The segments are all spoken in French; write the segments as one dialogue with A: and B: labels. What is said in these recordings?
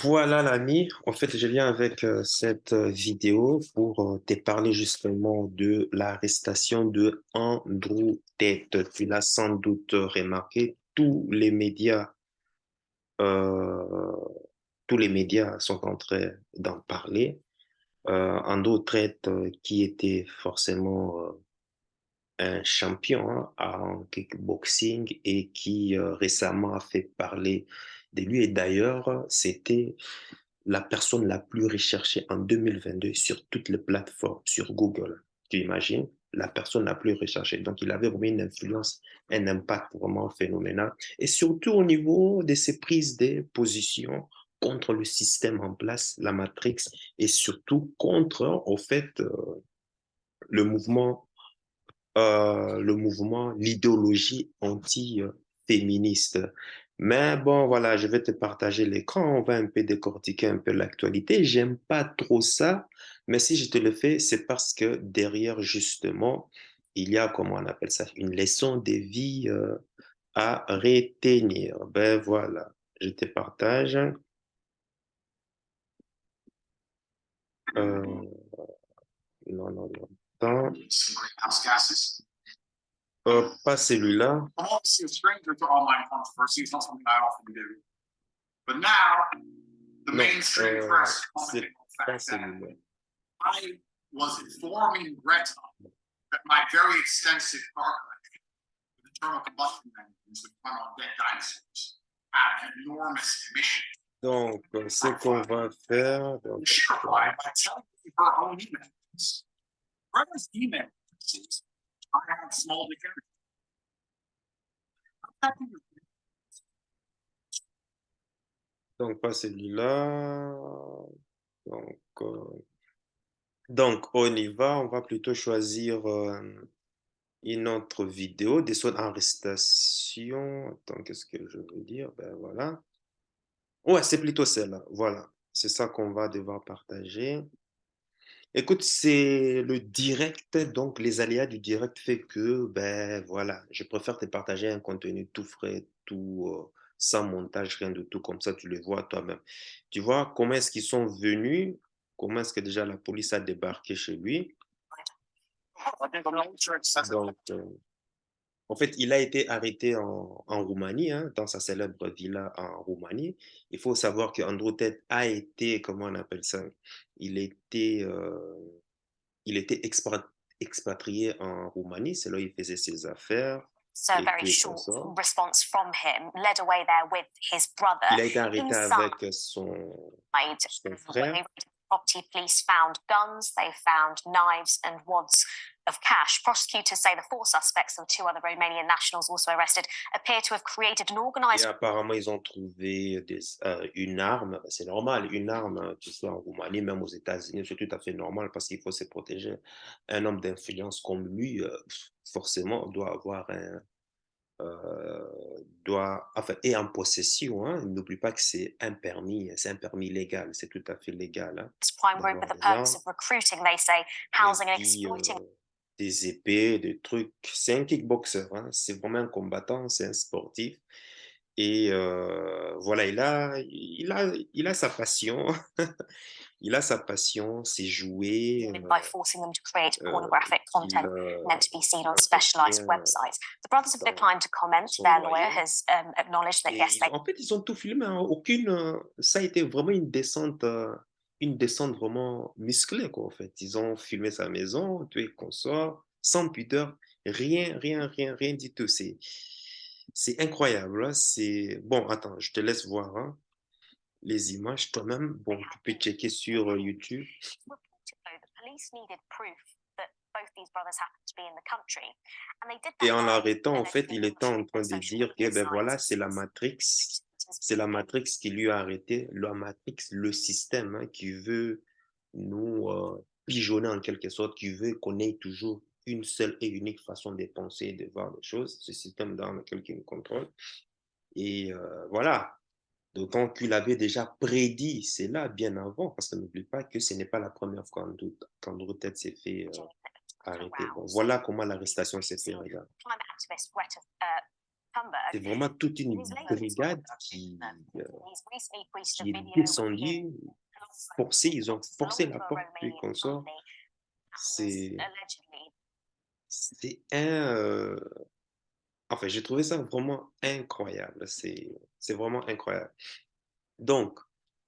A: Voilà l'ami, en fait je viens avec cette vidéo pour te parler justement de l'arrestation de Andrew Tate. Tu l'as sans doute remarqué, euh, tous les médias sont en train d'en parler. Andrew Tate qui était forcément un champion hein, en kickboxing et qui récemment a fait parler de lui. Et d'ailleurs, c'était la personne la plus recherchée en 2022 sur toutes les plateformes, sur Google. Tu imagines? La personne la plus recherchée. Donc, il avait vraiment une influence, un impact vraiment phénoménal. Et surtout au niveau de ses prises de position contre le système en place, la Matrix, et surtout contre, au fait, le mouvement l'idéologie anti-féministe. Mais bon, voilà, je vais te partager l'écran, on va un peu décortiquer un peu l'actualité. J'aime pas trop ça, mais si je te le fais, c'est parce que derrière, justement, il y a, comment on appelle ça, une leçon de vie à retenir. Ben voilà, je te partage. Euh, non, non, non. Attends. Pas celui-là. Non, c'est pas celui-là. Donc, ce qu'on va faire, donc, pas celui-là. Donc, on y va. On va plutôt choisir une autre vidéo de son arrestation. Attends, qu'est-ce que je veux dire? Ben voilà. Ouais, c'est plutôt celle-là. Voilà. C'est ça qu'on va devoir partager. Écoute, c'est le direct, donc les aléas du direct fait que, ben voilà, je préfère te partager un contenu tout frais, tout sans montage, rien de tout, comme ça tu le vois toi-même. Tu vois comment est-ce qu'ils sont venus, comment est-ce que déjà la police a débarqué chez lui. Donc, en fait, il a été arrêté en Roumanie, hein, dans sa célèbre villa en Roumanie. Il faut savoir que Andrew Tate a été, comment on appelle ça, il était il était expatrié en Roumanie, c'est là où il faisait ses affaires
B: So a
A: et
B: very
A: tout et
B: short
A: consort.
B: response from him, led away there with his brother.
A: Il a été arrêté
B: Inside,
A: avec son
B: when
A: frère.
B: they raided the property, police found guns, they found knives and wads of cash. Prosecutors say the four suspects and two other Romanian nationals also arrested appear to have created an
A: Et
B: organized.
A: apparemment, ils ont trouvé une arme. C'est normal, une arme, que ce soit en Roumanie, même aux États-Unis, c'est tout à fait normal parce qu'il faut se protéger. Un homme d'influence comme lui, forcément, doit avoir euh, enfin, est en possession. Hein. N'oublie pas que c'est un permis légal, c'est tout à fait légal hein,
B: Prime group
A: d'avoir
B: with the
A: des
B: purpose
A: armes.
B: of recruiting, they say,
A: Et
B: housing and
A: puis,
B: exploiting.
A: des épées, des trucs. C'est un kickboxer, hein. C'est vraiment un combattant, c'est un sportif. Et voilà, il a sa passion. Il a sa passion, c'est jouer.
B: By forcing them to create
A: Euh,
B: pornographic
A: il
B: content meant to be seen on specialized
A: entretient
B: websites. The brothers have
A: dans
B: declined to comment.
A: son
B: Their lawyer
A: loyer.
B: has acknowledged that,
A: Et
B: yes, they
A: en fait, ils ont tout filmé. Hein. Ça a été vraiment une descente vraiment musclée, quoi, en fait. Ils ont filmé sa maison, tout et consort, sans pudeur, rien, rien, rien, rien du tout. C'est incroyable. Hein. Bon, attends, je te laisse voir hein, les images toi-même. Bon, tu peux checker sur YouTube.
B: reported, though, the police needed proof that both these brothers happened to be in the country. And they did
A: Et
B: that
A: en
B: by
A: l'arrêtant, en fait,
B: allegedly
A: il était en
B: monitoring
A: train
B: their
A: de
B: social
A: dire
B: media
A: que, ben voilà,
B: sites.
A: C'est la Matrix qui lui a arrêté, la Matrix, le système hein, qui veut nous pigeonner en quelque sorte, qui veut qu'on ait toujours une seule et unique façon de penser et de voir les choses, ce système dans lequel il nous contrôle. Et voilà, d'autant qu'il avait déjà prédit cela bien avant, parce que n'oublie pas que ce n'est pas la première fois qu'Andrew Tate s'est fait arrêter. Bon, voilà comment l'arrestation s'est fait, regarde.
B: Climate activist
A: c'est vraiment toute une brigade qui est descendue, forcée, ils ont forcé la porte du consort. C'est enfin, j'ai trouvé ça vraiment incroyable. C'est vraiment incroyable. Donc,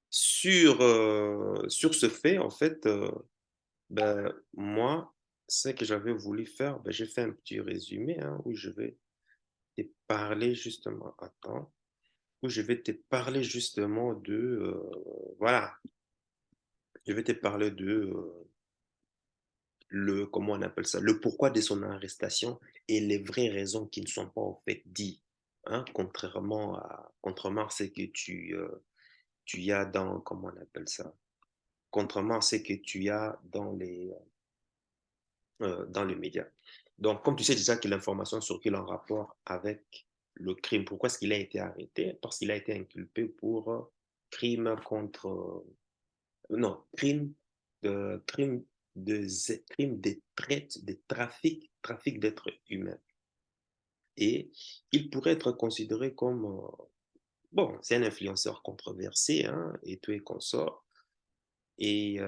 A: sur ce fait, en fait, ben, moi, ce que j'avais voulu faire, ben, j'ai fait un petit résumé hein, où je vais te parler justement, attends, où je vais te parler justement voilà, je vais te parler comment on appelle ça, le pourquoi de son arrestation et les vraies raisons qui ne sont pas en fait dites, hein, contrairement à ce que tu y as dans, comment on appelle ça, contrairement à ce que tu y as dans les médias. Donc, comme tu sais déjà que l'information circule en rapport avec le crime, pourquoi est-ce qu'il a été arrêté? Parce qu'il a été inculpé pour crime contre, non, crime de traite, de trafic d'êtres humains. Et il pourrait être considéré comme, bon, c'est un influenceur controversé, hein, et tout est consort. Et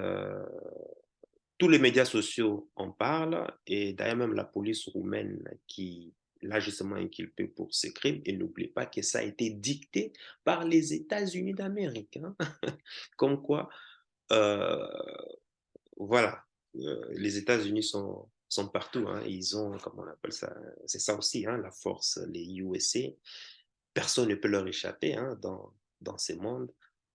A: tous les médias sociaux en parlent, et d'ailleurs même la police roumaine qui l'a justement inculpé pour ce crime, et n'oublie pas que ça a été dicté par les États-Unis d'Amérique. Hein. Comme quoi, euh, voilà, les États-Unis sont partout. Hein. Ils ont, comment on appelle ça, c'est ça aussi, hein, la force, les USA. Personne ne peut leur échapper hein, dans ces mondes.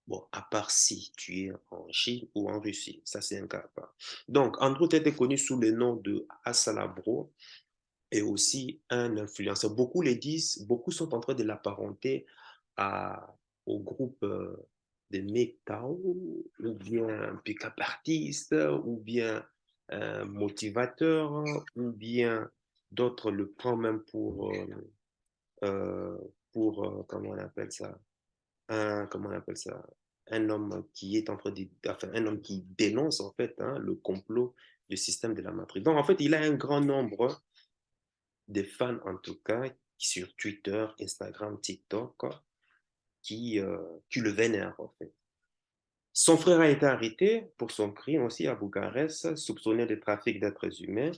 A: Bon, à part si tu es en Chine ou en Russie. Ça, c'est un cas à part. Donc, Andrew Tate est connu sous le nom de Assalabro et aussi un influenceur. Beaucoup le disent, beaucoup sont en train de l'apparenter au groupe de MGTOW, ou bien un pick-up artiste, ou bien un motivateur, ou bien d'autres le prennent même euh, comment on appelle ça, comment on appelle ça, un homme qui est en train de, enfin, un homme qui dénonce en fait hein, le complot du système de la matrice. Donc en fait, il a un grand nombre de fans en tout cas sur Twitter, Instagram, TikTok qui le vénèrent en fait. Son frère a été arrêté pour son crime aussi à Bucarest, soupçonné de trafic d'êtres humains.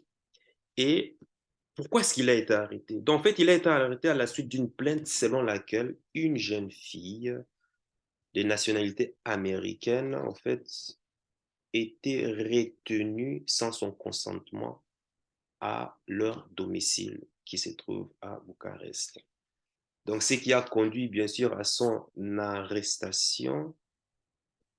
A: Et pourquoi est-ce qu'il a été arrêté? Donc, en fait, il a été arrêté à la suite d'une plainte selon laquelle une jeune fille de nationalité américaine, en fait, était retenue sans son consentement à leur domicile qui se trouve à Bucarest. Donc, ce qui a conduit, bien sûr, à son arrestation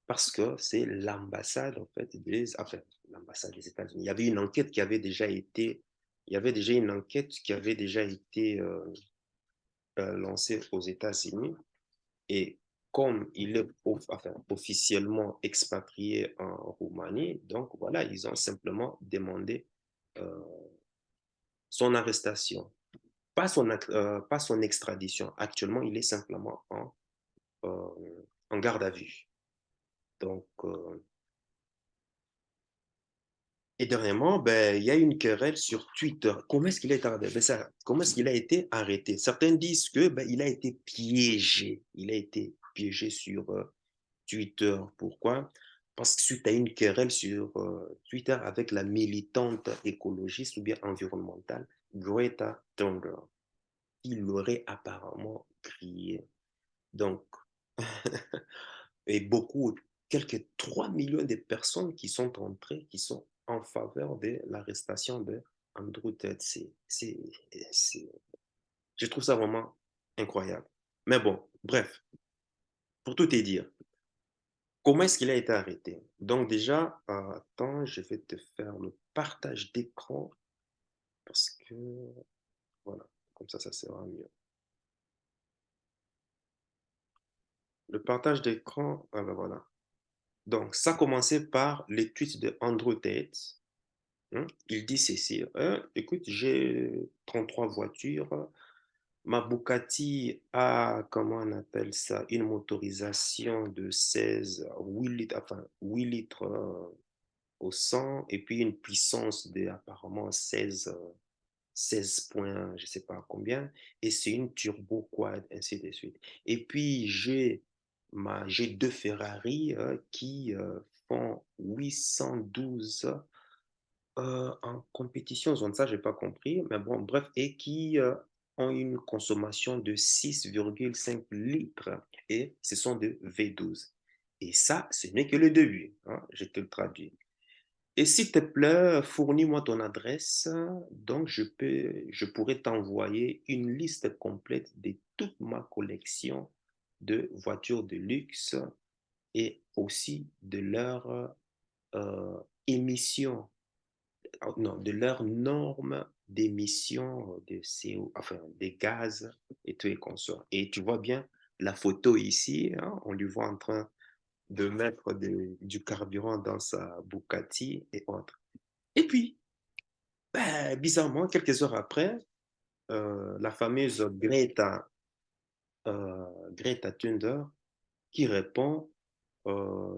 A: parce que c'est l'ambassade, en fait, enfin, l'ambassade des États-Unis. Il y avait une enquête qui avait déjà été, il y avait déjà une enquête qui avait déjà été lancée aux États-Unis. Et comme il est enfin, officiellement expatrié en Roumanie, donc voilà, ils ont simplement demandé euh, son arrestation, pas son extradition. Actuellement, il est simplement en garde à vue. Donc, et dernièrement, ben, il y a une querelle sur Twitter. Comment est-ce qu'il a été arrêté? Ben, comment est-ce qu'il a été arrêté? Certains disent que ben, il a été piégé. Il a été piégé sur Twitter. Pourquoi? Parce que suite à une querelle sur Twitter avec la militante écologiste ou bien environnementale Greta Thunberg, il aurait apparemment crié. Donc, et beaucoup, quelques 3 millions de personnes qui sont entrées, qui sont en faveur de l'arrestation de Andrew Tate. Je trouve ça vraiment incroyable. Mais bon, bref, pour tout te dire, comment est-ce qu'il a été arrêté? Donc déjà, attends, je vais te faire le partage d'écran parce que, voilà, comme ça sera mieux. Le partage d'écran, ah ben voilà. Donc, ça commençait par les tweets de Andrew Tate. Hein. Il dit ceci, hein, écoute, j'ai 33 voitures, ma Bugatti a, comment on appelle ça, une motorisation de 8 litres, enfin 8 litres au 100, et puis une puissance de apparemment 16 points, je ne sais pas combien, et c'est une turbo quad, ainsi de suite. Et puis, j'ai deux Ferrari qui font 812 en compétition, zone ça, je n'ai pas compris, mais bon, bref, et qui ont une consommation de 6,5 litres, et ce sont de V12. Et ça, ce n'est que le début, hein, je te le traduis. Et s'il te plaît, fournis-moi ton adresse, donc je pourrais t'envoyer une liste complète de toute ma collection de voitures de luxe et aussi de leurs émissions, non, de leurs normes d'émissions de CO, enfin des gaz et tout et consorts. Et tu vois bien la photo ici, hein, on lui voit en train de mettre du carburant dans sa Bugatti et autres. Et puis, ben, bizarrement, quelques heures après, la fameuse Greta Thunberg qui répond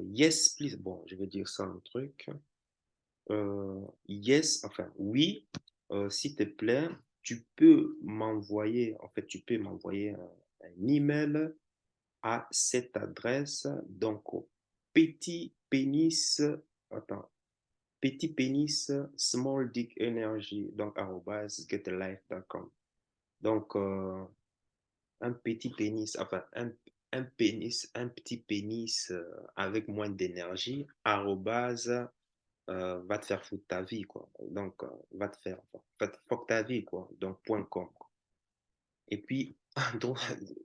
A: Yes, please. Bon, je vais dire ça un truc. Yes, enfin, oui, s'il te plaît, tu peux m'envoyer un email à cette adresse, donc au petit pénis, attends, petit pénis, small dick energy, donc arrobas getlife.com. Donc, un petit pénis, enfin, un pénis, un petit pénis avec moins d'énergie, arrobase, va te faire foutre ta vie, quoi. Donc, va te faire, fuck ta vie, quoi. Donc, point .com. Quoi. Et puis, donc,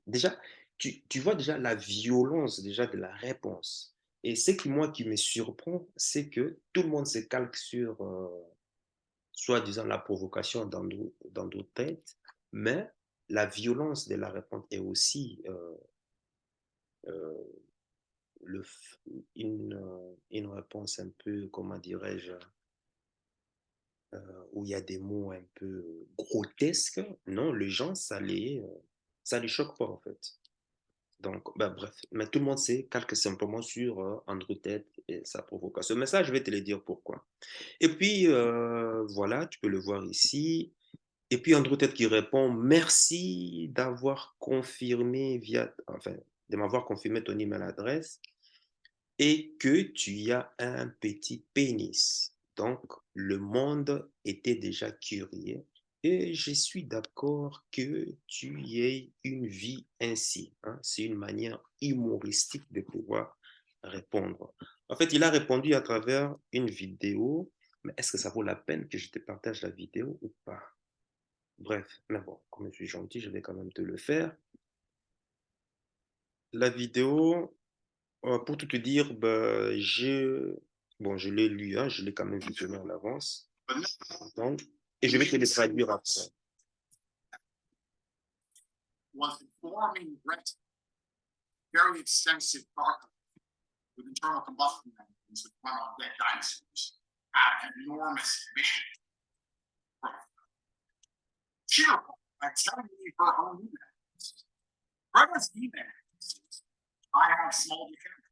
A: déjà, tu vois déjà la violence déjà de la réponse. Et ce qui, moi, qui me surprend, c'est que tout le monde se calque sur, soi-disant, la provocation dans d'autres têtes, mais la violence de la réponse est aussi euh, le, une réponse un peu, comment dirais-je, où il y a des mots un peu grotesques. Non, les gens, ça les choque pas, en fait. Donc, ben, bref, mais tout le monde sait, calque simplement sur Andrew Tate et sa provocation. Mais ça, je vais te le dire pourquoi. Et puis, voilà, tu peux le voir ici. Et puis Andrew Tate qui répond, merci d'avoir confirmé enfin, de m'avoir confirmé ton email adresse et que tu as un petit pénis. Donc, le monde était déjà curieux et je suis d'accord que tu aies une vie ainsi. Hein. C'est une manière humoristique de pouvoir répondre. En fait, il a répondu à travers une vidéo, mais est-ce que ça vaut la peine que je te partage la vidéo ou pas? Bref, mais bon, comme je suis gentil, je vais quand même te le faire. La vidéo, pour tout te dire, bah, bon, je l'ai lu, hein, je l'ai quand même visionné en avance. Donc, et je vais te le traduire après. Was informing Brett very extensive article with internal combustion engines that run on dead dinosaurs have an enormous mission. She replied by telling me her own email. Bretta's email says, I have small defense.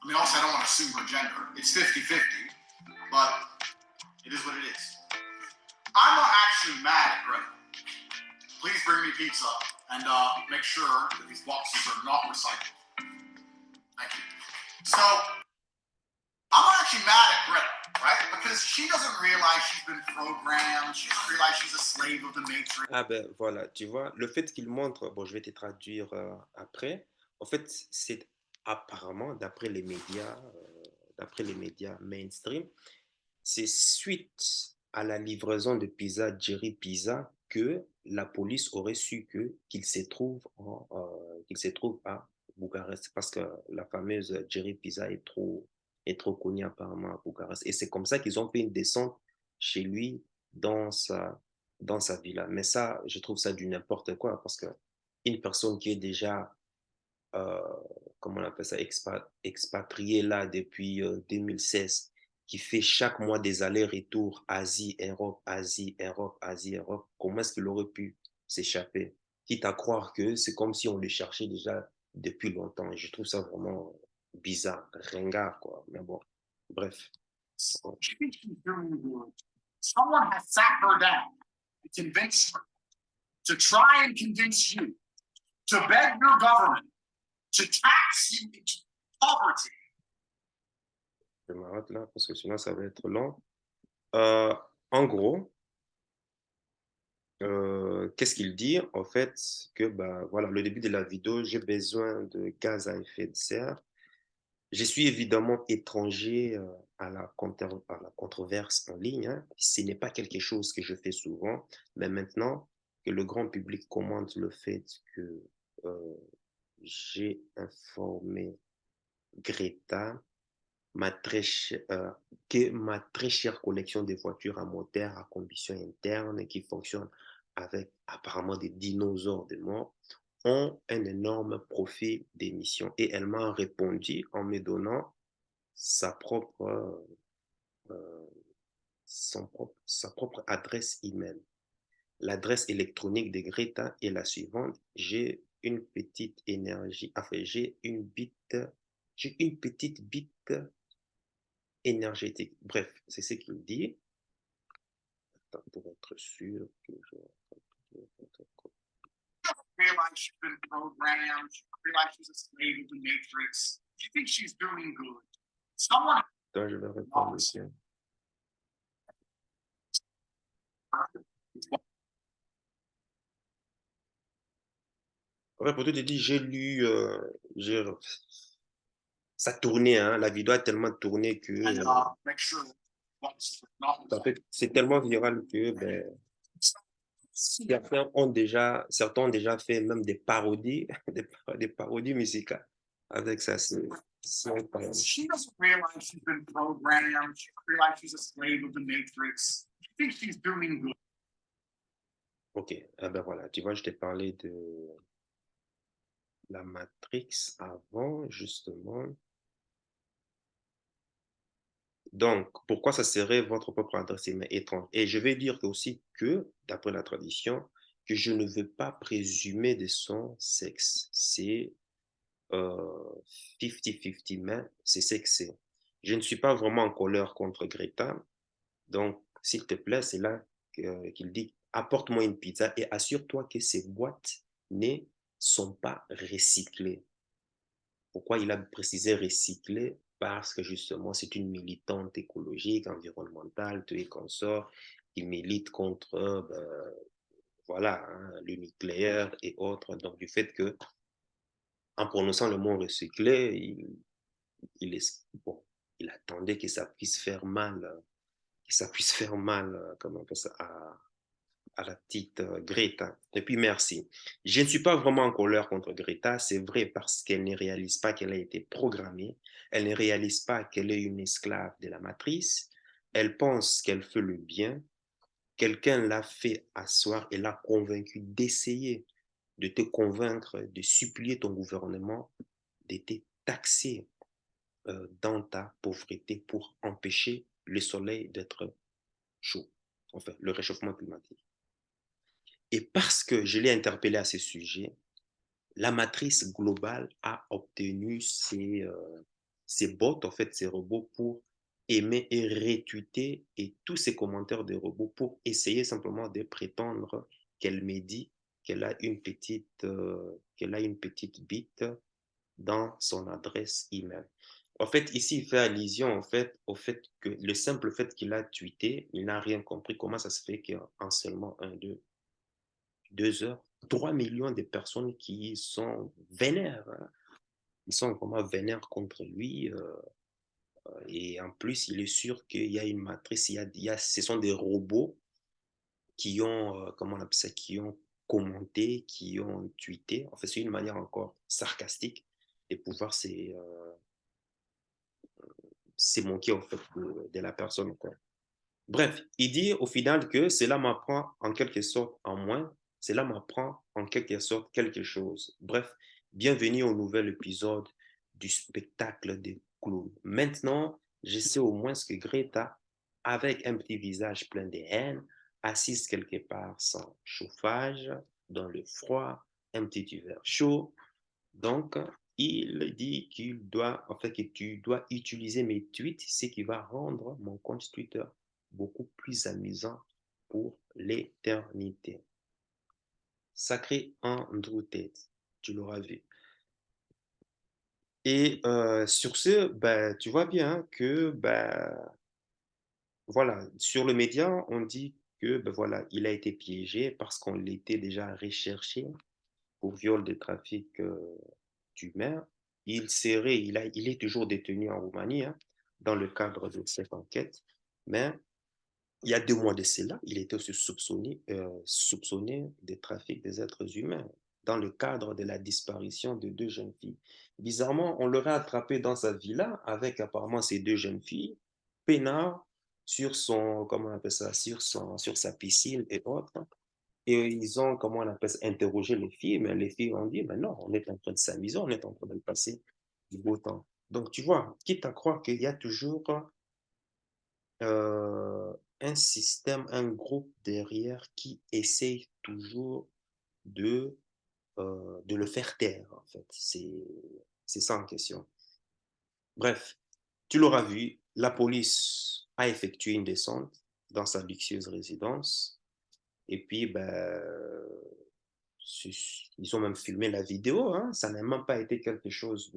A: I mean, also, I don't want to assume her gender. It's 50-50, but it is what it is. I'm not actually mad at Greta. Please bring me pizza and make sure that these boxes are not recycled. Thank you. So, I'm not actually mad at Greta, right? Because she doesn't realize she's been programmed. She doesn't realize she's a slave of the Matrix. Ah ben voilà, tu vois, le fait qu'il montre, bon, je vais te traduire après. En fait, c'est apparemment, d'après les médias mainstream, c'est suite à la livraison de pizza Jerry Pizza que la police aurait su qu'il se trouve qu'il se trouve à Bucarest parce que la fameuse Jerry Pizza est trop connue apparemment à Bucarest. Et c'est comme ça qu'ils ont fait une descente chez lui dans dans sa villa. Mais ça, je trouve ça du n'importe quoi parce que une personne qui est déjà euh, comment on appelle ça, expatrié là depuis 2016, qui fait chaque mois des allers-retours Asie-Europe, Asie-Europe, Asie-Europe, comment est-ce qu'il aurait pu s'échapper? Quitte à croire que c'est comme si on le cherchait déjà depuis longtemps. Et je trouve ça vraiment bizarre, ringard, quoi. Mais bon, bref.
C: She thinks she's doing good. Someone has sat her down and convinced her to try and convince you to beg your government to tax you into poverty.
A: Je m'arrête là parce que sinon ça va être long. En gros, qu'est-ce qu'il dit? En fait, que bah, voilà, le début de la vidéo, j'ai besoin de gaz à effet de serre. Je suis évidemment étranger à la controverse en ligne. Hein. Ce n'est pas quelque chose que je fais souvent, mais maintenant que le grand public commente le fait que j'ai informé Greta que ma très chère collection de voitures à moteur à combustion interne qui fonctionnent avec apparemment des dinosaures de mort ont un énorme profil d'émission. Et elle m'a répondu en me donnant sa propre, sa propre adresse email. L'adresse électronique de Greta est la suivante. J'ai une petite énergie, enfin j'ai une petite bite énergétique. Bref, c'est ce qu'il dit. Attends, pour être sûr que je...
C: Realize she's been programmed. She realizes she's a slave of the matrix. She thinks she's doing good. Someone.
A: Attends, je vais répondre ici. Ouais, pour te dire, j'ai lu, ça tournait, hein, la vidéo a tellement tourné que c'est tellement viral que ben, certains ont déjà fait même des parodies, des parodies musicales avec ça. C'est incroyable.
C: She doesn't realize she's been programmed. She realizes she's a slave of the matrix. She thinks she's doing good.
A: Ok, ah ben voilà, tu vois, je t'ai parlé de la Matrix avant, justement. Donc, pourquoi ça serait votre propre adresse email étrange? Et je vais dire aussi que, d'après la tradition, que je ne veux pas présumer de son sexe. C'est 50-50, mais c'est sexy. Je ne suis pas vraiment en colère contre Greta. Donc, s'il te plaît, c'est là qu'il dit, apporte-moi une pizza et assure-toi que ces boîtes ne sont pas recyclées. Pourquoi il a précisé recycler? Parce que justement, c'est une militante écologique, environnementale, tout et consort, qui milite contre voilà, hein, le nucléaire et autres. Donc, du fait que, en prononçant le mot recycler, bon, il attendait que ça puisse faire mal, comment on appelle ça, à la petite Greta. Et puis merci. Je ne suis pas vraiment en colère contre Greta, c'est vrai, parce qu'elle ne réalise pas qu'elle a été programmée, elle ne réalise pas qu'elle est une esclave de la matrice, elle pense qu'elle fait le bien, quelqu'un l'a fait asseoir et l'a convaincu d'essayer de te convaincre, de supplier ton gouvernement de te taxer dans ta pauvreté pour empêcher le soleil d'être chaud, enfin le réchauffement climatique. Et parce que je l'ai interpellé à ce sujet, la matrice globale a obtenu ces bots, en fait, ces robots pour aimer et retweeter et tous ces commentaires des robots pour essayer simplement de prétendre qu'elle me dit qu'elle a une petite bite dans son adresse email. En fait, ici, il fait allusion en fait, au fait que le simple fait qu'il a tweeté, il n'a rien compris. Comment ça se fait qu'en seulement 2 heures, 3 millions de personnes qui sont vénères. Hein. Ils sont vraiment vénères contre lui. Et en plus, il est sûr qu'il y a une matrice. Ce sont des robots qui ont, comment on appelle ça, qui ont commenté, qui ont tweeté. En fait, c'est une manière encore sarcastique de pouvoir c'est moquer en fait de la personne. Quoi. Bref, il dit au final que cela m'apprend en quelque sorte en moins, cela m'apprend en quelque sorte quelque chose. Bref, bienvenue au nouvel épisode du spectacle des clowns. Maintenant, je sais au moins ce que Greta, avec un petit visage plein de haine, assise quelque part sans chauffage, dans le froid, un petit hiver chaud. Donc, il dit qu'il doit, en fait, que tu dois utiliser mes tweets, ce qui va rendre mon compte Twitter beaucoup plus amusant pour l'éternité. Sacré Andrew Tate, tu l'auras vu. Et sur ce, ben, tu vois bien que ben, voilà, sur le média, on dit que ben, voilà, il a été piégé parce qu'on l'était déjà recherché pour viol de trafic d'humains. Il est toujours détenu en Roumanie hein, dans le cadre de cette enquête, mais il y a 2 mois de cela, il était aussi soupçonné de trafic des êtres humains dans le cadre de la disparition de 2 jeunes filles. Bizarrement, on l'aurait attrapé dans sa villa avec apparemment ces 2 jeunes filles, peinard sur son, comment on appelle ça, sur sa piscine et autres. Et ils ont, comment on appelle ça, interrogé les filles, mais les filles ont dit, ben non, on est en train de s'amuser, on est en train de passer du beau temps. Donc, tu vois, quitte à croire qu'il y a toujours euh, un système, un groupe derrière qui essaye toujours de le faire taire, en fait. C'est ça en question. Bref, tu l'auras vu, la police a effectué une descente dans sa luxueuse résidence. Et puis, ben, ils ont même filmé la vidéo. Hein. Ça n'a même pas été quelque chose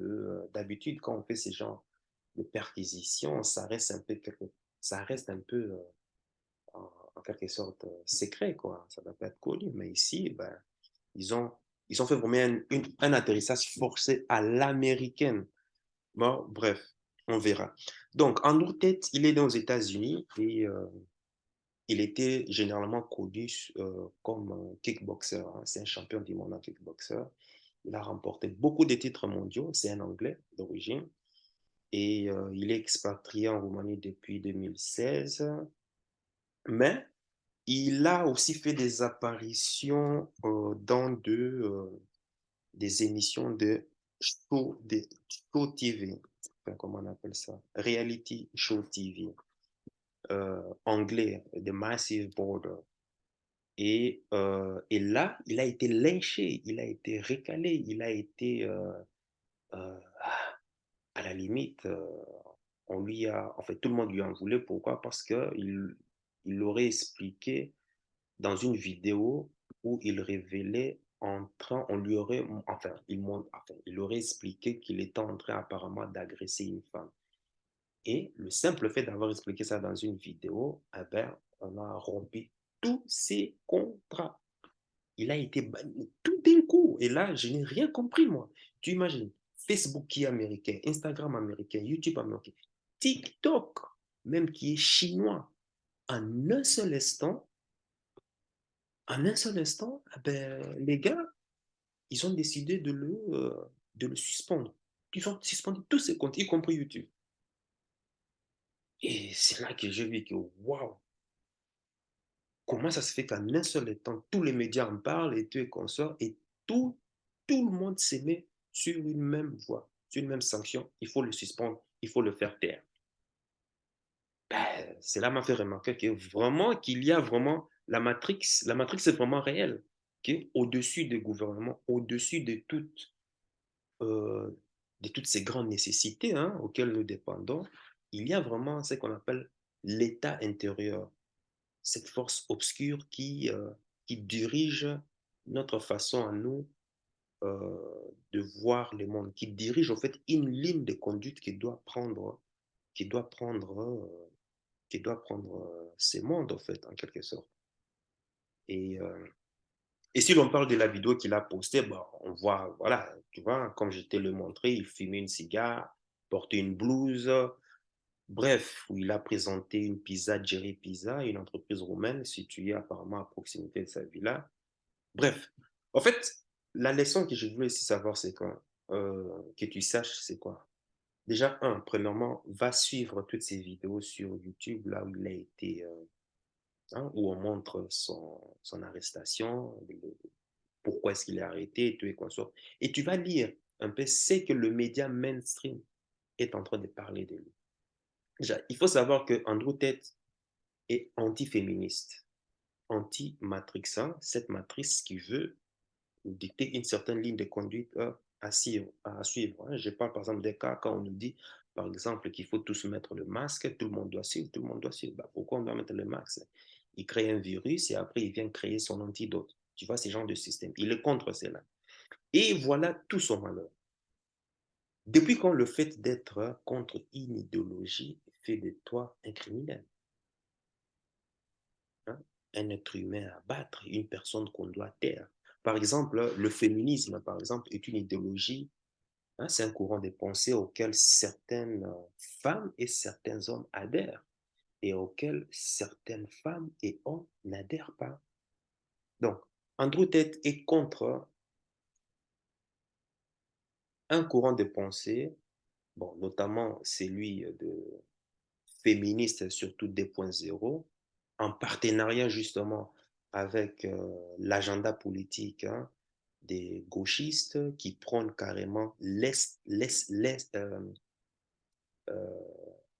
A: d'habitude quand on fait ces genres de perquisitions. Ça reste un peu en quelque sorte secret, quoi. Ça ne va pas être connu. Mais ici, ben, ils ont, ils ont fait vraiment un atterrissage forcé à l'américaine. Bon, bref, on verra. Donc, Andrew Tate, il est né aux États-Unis et il était généralement connu comme un kickboxer. Hein. C'est un champion du monde en kickboxer. Il a remporté beaucoup de titres mondiaux. C'est un Anglais d'origine. Et il est expatrié en Roumanie depuis 2016. Mais il a aussi fait des apparitions dans des émissions de show TV. Enfin, comment on appelle ça? Reality show TV. Anglais, The Massive Border. Et là, il a été lynché, il a été recalé, il a été, euh, à la limite, en fait, tout le monde lui en voulait. Pourquoi? Parce il aurait expliqué dans une vidéo où il révélait on lui aurait, il aurait expliqué qu'il était en train apparemment d'agresser une femme. Et le simple fait d'avoir expliqué ça dans une vidéo, eh ben, on a rompu tous ses contrats. Il a été banni tout d'un coup. Et là, je n'ai rien compris, moi. Tu imagines, Facebook qui est américain, Instagram américain, YouTube américain, TikTok, même qui est chinois. En un seul instant, eh ben, les gars, ils ont décidé de le suspendre. Ils ont suspendu tous ses comptes, y compris YouTube. Et c'est là que j'ai vu que, waouh, comment ça se fait qu'en un seul temps, tous les médias en parlent et tout et consorts, et tout, tout le monde se met sur une même voie, sur une même sanction. Il faut le suspendre, il faut le faire taire. Ben, cela m'a fait remarquer que vraiment, qu'il y a vraiment la Matrix est vraiment réelle, au-dessus des gouvernements, au-dessus euh, de toutes ces grandes nécessités hein, auxquelles nous dépendons, il y a vraiment ce qu'on appelle l'état intérieur, cette force obscure qui dirige notre façon à nous euh, de voir le monde, qui dirige en fait une ligne de conduite qui doit prendre, euh, qui doit prendre ces mondes en fait, en quelque sorte. Et, euh, et si l'on parle de la vidéo qu'il a postée, bah, on voit, voilà, tu vois, comme je t'ai le montré, il fumait une cigare, portait une blouse, bref, où il a présenté une pizza, Jerry Pizza, une entreprise roumaine située apparemment à proximité de sa villa. Bref, en fait, la leçon que je voulais ici savoir, c'est quoi? Que tu saches, c'est quoi? Déjà, premièrement, va suivre toutes ces vidéos sur YouTube, là où il a été, hein, où on montre son arrestation, pourquoi est-ce qu'il est arrêté et tout et consort. Et tu vas lire un peu ce que le média mainstream est en train de parler de lui. Déjà, il faut savoir que Andrew Tate est anti-féministe, anti-matrixant, cette matrice qui veut dicter une certaine ligne de conduite à suivre, hein. Je parle par exemple des cas quand on nous dit, par exemple, qu'il faut tous mettre le masque, tout le monde doit suivre, tout le monde doit suivre. Bah, pourquoi on doit mettre le masque? Il crée un virus et après il vient créer son antidote. Tu vois, ce genre de système. Il est contre cela. Et voilà tout son malheur. Depuis quand le fait d'être contre une idéologie fait de toi un criminel, hein? Un être humain à battre, une personne qu'on doit taire. Par exemple, le féminisme, par exemple, est une idéologie, hein, c'est un courant de pensée auquel certaines femmes et certains hommes adhèrent et auquel certaines femmes et hommes n'adhèrent pas. Donc, Andrew Tate est contre un courant de pensée, bon, notamment celui de féministe, surtout 2.0, en partenariat justement avec l'agenda politique, hein, des gauchistes qui prônent carrément euh,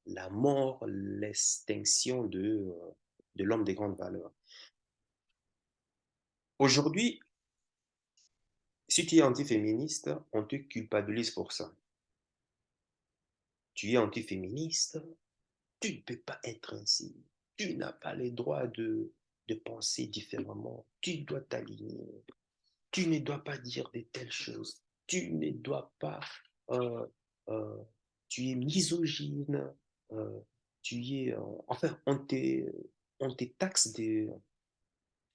A: la mort, l'extinction de l'homme des grandes valeurs. Aujourd'hui, si tu es antiféministe, on te culpabilise pour ça. Tu es antiféministe, tu ne peux pas être ainsi. Tu n'as pas le droit de penser différemment. Tu dois t'aligner. Tu ne dois pas dire de telles choses. Tu ne dois pas... euh, euh, tu es misogyne. euh, tu es... enfin, on te taxe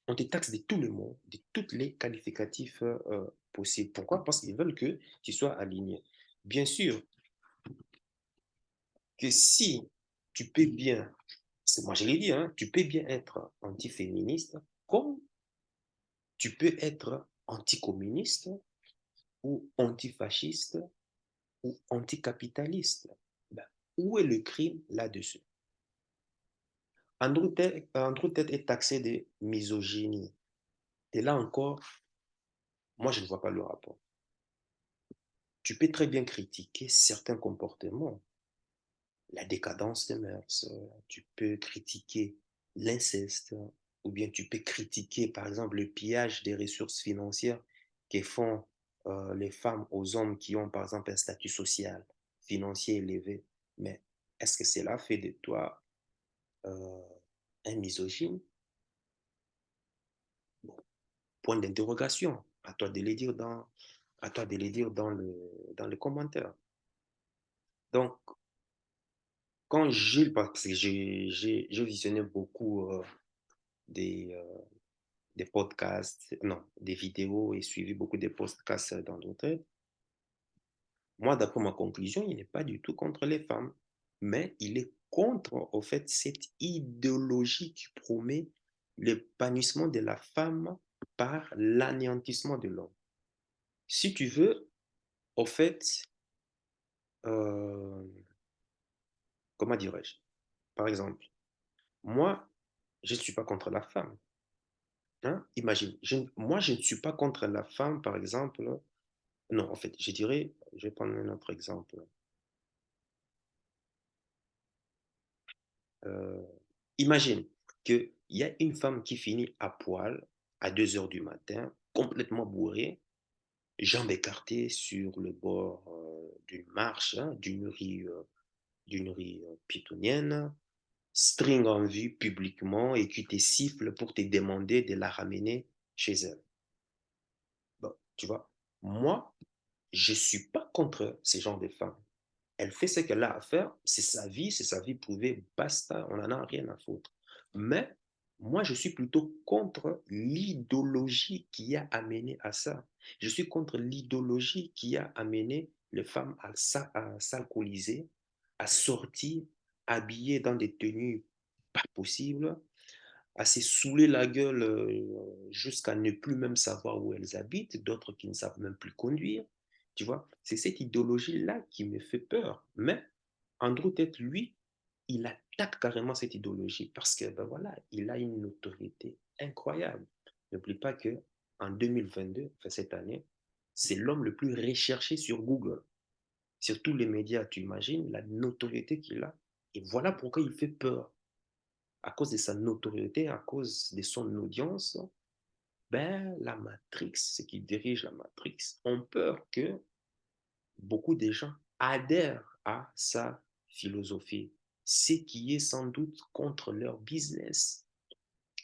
A: on te taxe de tout le monde, de tous les qualificatifs possibles. Pourquoi? Parce qu'ils veulent que tu sois aligné. Bien sûr que si tu peux bien, moi je l'ai dit, hein, tu peux bien être antiféministe comme tu peux être anticommuniste ou antifasciste ou anticapitaliste. Ben, où est le crime là-dessus? Andrew Tate est taxé de misogynie. Et là encore, moi je ne vois pas le rapport. Tu peux très bien critiquer certains comportements, la décadence des mœurs, tu peux critiquer l'inceste, ou bien tu peux critiquer, par exemple, le pillage des ressources financières que font les femmes aux hommes qui ont, par exemple, un statut social, financier élevé. Mais est-ce que cela fait de toi euh, un misogyne? Bon, point d'interrogation. À toi de les dire à toi de les dire dans le commentaire. Donc, quand parce que j'ai visionné beaucoup des podcasts, non, des vidéos et suivi beaucoup de podcasts dans d'autres. Moi, d'après ma conclusion, il n'est pas du tout contre les femmes, mais il est contre, au fait, cette idéologie qui promet l'épanouissement de la femme par l'anéantissement de l'homme. Si tu veux, au fait, euh, comment dirais-je? Par exemple, moi, je ne suis pas contre la femme. Hein? Imagine, moi, je ne suis pas contre la femme, par exemple. Non, en fait, je dirais, je vais prendre un autre exemple. Euh, Imagine qu'il y a une femme qui finit à poil à 2 heures du matin, complètement bourrée, jambes écartées sur le bord d'une marche, hein, d'une rue piétonnienne, string en vue publiquement et qui te siffle pour te demander de la ramener chez elle. Bon, tu vois, moi, je ne suis pas contre ce genre de femmes. Elle fait ce qu'elle a à faire, c'est sa vie privée, basta, on n'en a rien à foutre. Mais moi, je suis plutôt contre l'idéologie qui a amené à ça. Je suis contre l'idéologie qui a amené les femmes à s'alcooliser, à sortir, habillées dans des tenues pas possibles, à se saouler la gueule jusqu'à ne plus même savoir où elles habitent, d'autres qui ne savent même plus conduire. Tu vois, c'est cette idéologie-là qui me fait peur. Mais Andrew Tate, lui, il attaque carrément cette idéologie parce que, ben voilà, il a une notoriété incroyable. N'oublie pas que en 2022, enfin cette année, c'est l'homme le plus recherché sur Google. Sur tous les médias, tu imagines la notoriété qu'il a. Et voilà pourquoi il fait peur à cause de sa notoriété, à cause de son audience, ben, la Matrix, ceux qui dirigent la Matrix, ont peur que beaucoup de gens adhèrent à sa philosophie, ce qui est sans doute contre leur business,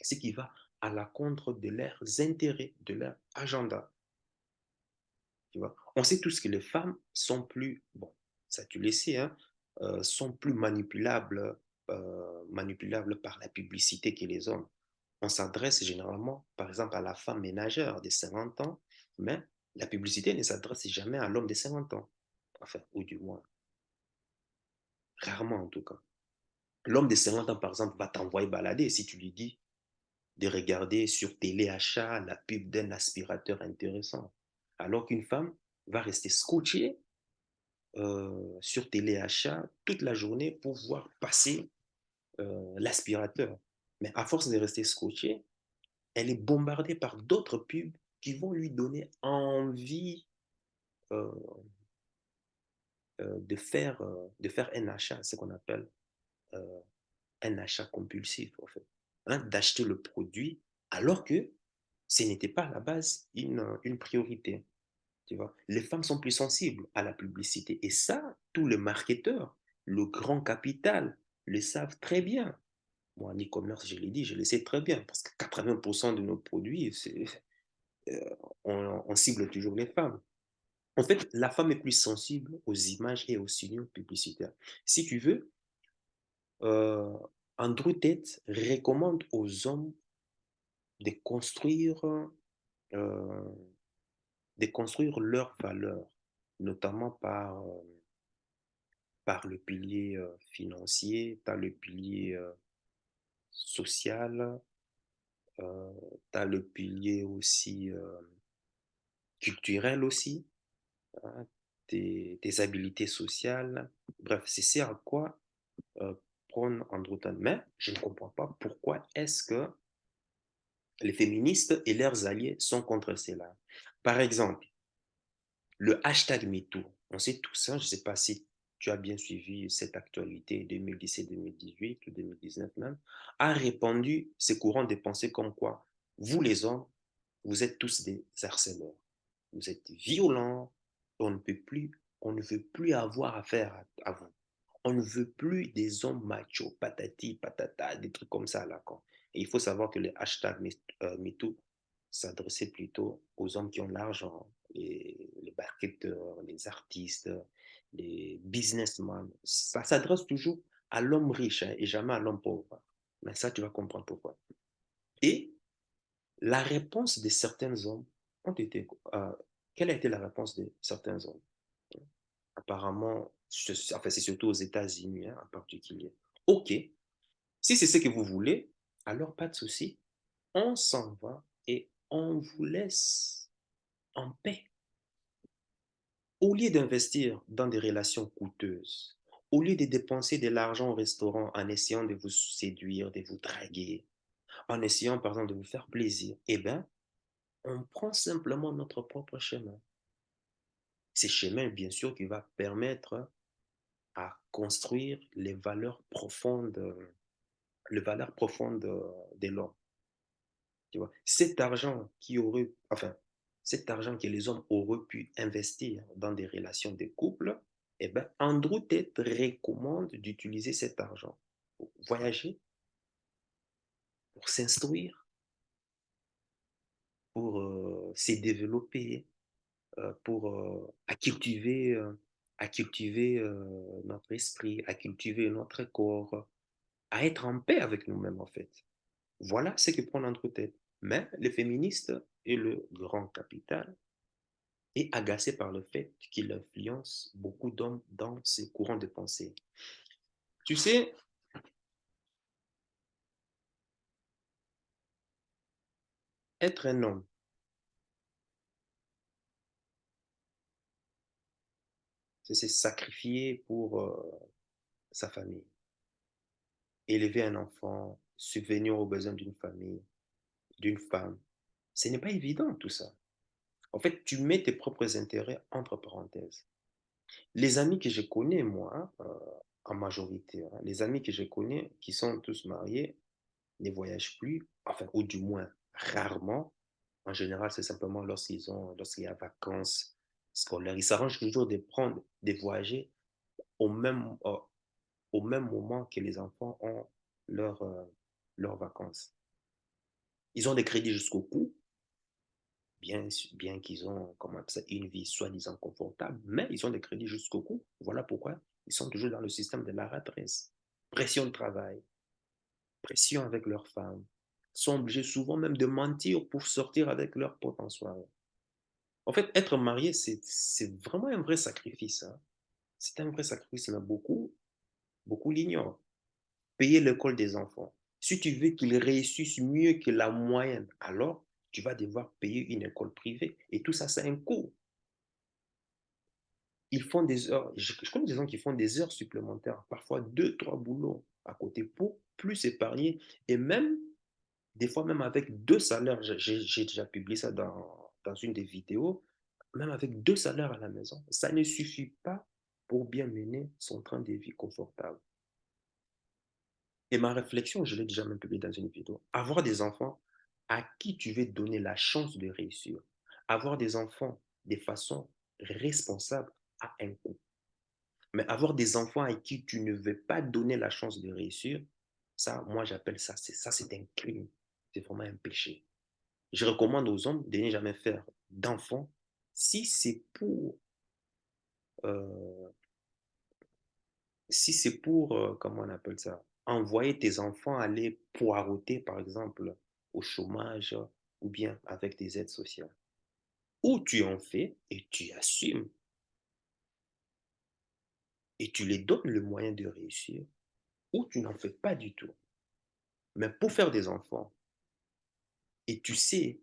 A: ce qui va à la contre de leurs intérêts, de leur agenda. Tu vois? On sait tous que les femmes sont plus, bon, ça tu le sais, hein, sont plus manipulables par la publicité que les hommes. On s'adresse généralement, par exemple, à la femme ménagère de 50 ans, mais la publicité ne s'adresse jamais à l'homme de 50 ans. Enfin, ou du moins, rarement en tout cas. L'homme de 50 ans, par exemple, va t'envoyer balader si tu lui dis de regarder sur téléachat la pub d'un aspirateur intéressant. Alors qu'une femme va rester scotchée sur téléachat toute la journée pour voir passer l'aspirateur. Mais à force de rester scotchée, elle est bombardée par d'autres pubs qui vont lui donner envie euh, de faire un achat, ce qu'on appelle euh, un achat compulsif, en fait. Hein, d'acheter le produit alors que ce n'était pas à la base une priorité. Tu vois? Les femmes sont plus sensibles à la publicité. Et ça, tous les marketeurs, le grand capital, le savent très bien. Moi, en e-commerce, je l'ai dit, je le sais très bien, parce que 80% de nos produits, euh, on cible toujours les femmes. En fait, la femme est plus sensible aux images et aux signaux publicitaires. Si tu veux, euh, Andrew Tate recommande aux hommes de construire, euh, de construire leurs valeurs, notamment par le pilier financier, tu as le pilier social, tu as le pilier aussi culturel aussi, hein, tes habiletés sociales. Bref, c'est ce à quoi euh, prône Andrew Tate. Mais je ne comprends pas pourquoi est-ce que les féministes et leurs alliés sont contre cela. Par exemple, le hashtag MeToo, on sait tout ça, je ne sais pas si tu as bien suivi cette actualité 2017-2018 ou 2019 même, a répandu ces courants de pensée comme quoi vous les hommes, vous êtes tous des harceleurs, vous êtes violents, on ne veut plus avoir affaire à vous. On ne veut plus des hommes machos, patati, patata, des trucs comme ça là. Quoi. Et il faut savoir que le hashtag MeToo s'adressait plutôt aux hommes qui ont l'argent, les marketeurs, les artistes, les businessmen. Ça s'adresse toujours à l'homme riche hein, et jamais à l'homme pauvre. Mais ça, tu vas comprendre pourquoi. Et la réponse de certains hommes ont été... quelle a été la réponse de certains hommes? Apparemment, enfin, c'est surtout aux États-Unis hein, en particulier. OK, si c'est ce que vous voulez, alors pas de souci. On s'en va et on vous laisse en paix. Au lieu d'investir dans des relations coûteuses, au lieu de dépenser de l'argent au restaurant en essayant de vous séduire, de vous draguer, en essayant par exemple de vous faire plaisir, eh bien, on prend simplement notre propre chemin. Ce chemin, bien sûr, qui va permettre à construire les valeurs profondes de l'homme. Tu vois, cet argent que les hommes auraient pu investir dans des relations de couple, eh ben, Andrew Tate recommande d'utiliser cet argent pour voyager, pour s'instruire, pour se développer, pour à cultiver notre esprit, à cultiver notre corps, à être en paix avec nous-mêmes en fait. Voilà ce que prend Andrew Tate. Mais les féministes et le grand capital est agacé par le fait qu'il influence beaucoup d'hommes dans ses courants de pensée. Tu sais, être un homme, c'est se sacrifier pour sa famille, élever un enfant, subvenir aux besoins d'une famille, d'une femme. Ce n'est pas évident tout ça. En fait, tu mets tes propres intérêts entre parenthèses. Les amis que je connais, moi, en majorité, hein, les amis que je connais qui sont tous mariés, ne voyagent plus, enfin, ou du moins rarement. En général, c'est simplement lorsqu'il y a vacances scolaire. Ils s'arrangent toujours de prendre, de voyager au même, euh, au même moment que les enfants ont leur, euh, leurs vacances. Ils ont des crédits jusqu'au cou, bien qu'ils ont comment ça, une vie soi-disant confortable, mais ils ont des crédits jusqu'au cou. Voilà pourquoi ils sont toujours dans le système de la ratresse. Pression de travail, pression avec leurs femmes, sont obligés souvent même de mentir pour sortir avec leur pote en soirée. En fait, être marié, c'est vraiment un vrai sacrifice. Hein. C'est un vrai sacrifice, mais beaucoup l'ignorent. Payer l'école des enfants. Si tu veux qu'ils réussissent mieux que la moyenne, alors tu vas devoir payer une école privée. Et tout ça, c'est un coût. Ils font des heures, je connais des gens qui font des heures supplémentaires, parfois deux, trois boulots à côté pour plus épargner. Et même, des fois, même avec deux salaires, j'ai déjà publié ça dans une des vidéos, même avec deux salaires à la maison, ça ne suffit pas pour bien mener son train de vie confortable. Et ma réflexion, je l'ai déjà même publié dans une vidéo. Avoir des enfants à qui tu veux donner la chance de réussir. Avoir des enfants de façon responsable a un coût. Mais avoir des enfants à qui tu ne veux pas donner la chance de réussir, ça, moi, j'appelle ça, c'est un crime. C'est vraiment un péché. Je recommande aux hommes de ne jamais faire d'enfants si c'est pour, euh, si c'est pour, comment on appelle ça, envoyer tes enfants aller poireauter, par exemple, au chômage ou bien avec des aides sociales. Ou tu en fais et tu assumes et tu les donnes le moyen de réussir, ou tu n'en fais pas du tout. Mais pour faire des enfants, et tu sais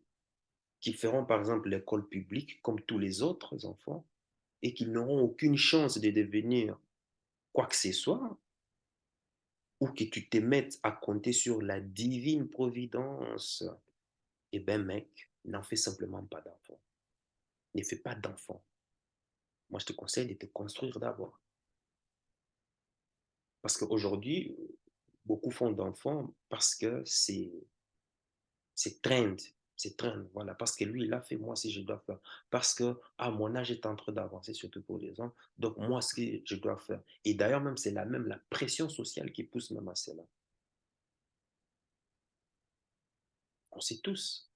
A: qu'ils feront par exemple l'école publique comme tous les autres enfants, et qu'ils n'auront aucune chance de devenir quoi que ce soit, ou que tu te mettes à compter sur la divine providence, eh bien mec, n'en fais simplement pas d'enfant. Ne fais pas d'enfant. Moi, je te conseille de te construire d'abord. Parce qu'aujourd'hui, beaucoup font d'enfants parce que c'est trend. C'est trend, voilà. Parce que lui, il a fait, moi aussi, je dois faire. Parce que, à mon âge est en train d'avancer, surtout pour les hommes. Donc, moi, ce que je dois faire. Et d'ailleurs, même, c'est même la pression sociale qui pousse même à cela. On sait tous